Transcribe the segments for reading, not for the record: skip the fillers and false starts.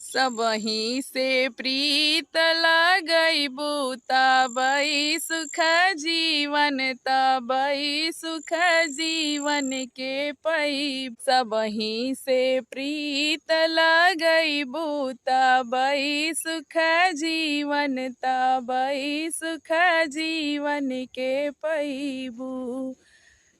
सबही से प्रीत लगैबू तबई सुख जीवन, तबई सुख जीवन के पैब। सबही से प्रीत लगैबू तबई सुख जीवन, तबई सुख जीवन के पैबू।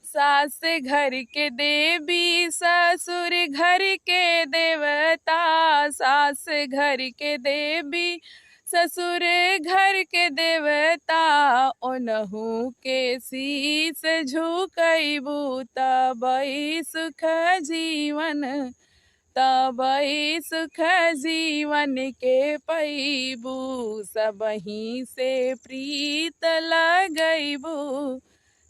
सास घर के देवी ससुर घर के देवता, सास घर के देवी ससुर घर के देवता। ओनहु के शीस झुकैबू तबई सुख जीवन, तबई सुख जीवन के पैबू। सबही से प्रीत लगैबू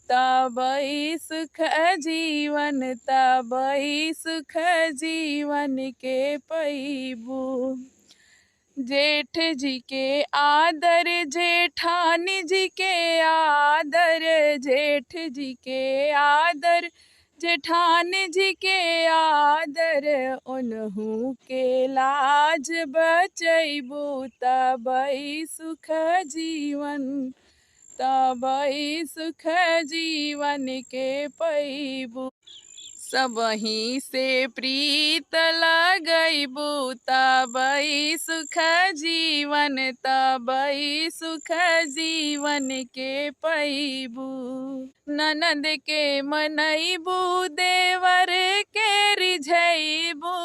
तबई सुख जीवन, तबई सुख जीवन के पैबू। जेठ जी के आदर जेठानी जी के आदर, जेठ जी के आदर जेठानी जी के आदर। उन्हू के लाज बचैबू तबई सुख जीवन, तबई सुख जीवन के पैबू। सबही से प्रीत लगैबू तबई सुख जीवन, तबई सुख जीवन के पैबू। ननद के मनैबू देवर के रिझैबू,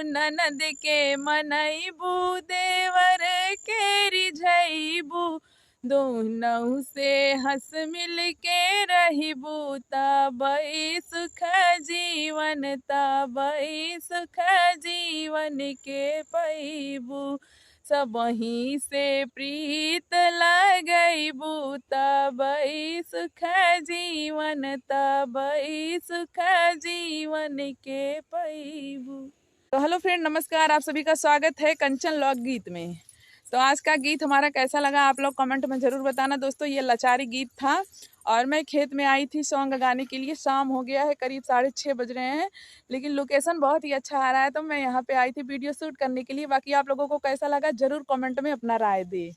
ननद के मनैबू देवर के रिझैबू। दोनों से हंस मिल के रहिबू तबई सुख जीवन, तबई सुख जीवन के पैबू। सबही से प्रीत लगैबू तबई सुख जीवन, तबई सुख जीवन के पैबू। तो हेलो फ्रेंड, नमस्कार। आप सभी का स्वागत है कंचन लोकगीत में। तो आज का गीत हमारा कैसा लगा आप लोग कमेंट में ज़रूर बताना दोस्तों। ये लाचारी गीत था और मैं खेत में आई थी सॉन्ग गाने के लिए। शाम हो गया है, करीब 6:30 बज रहे हैं, लेकिन लोकेशन बहुत ही अच्छा आ रहा है तो मैं यहाँ पे आई थी वीडियो शूट करने के लिए। बाकी आप लोगों को कैसा लगा ज़रूर कमेंट में अपना राय दे।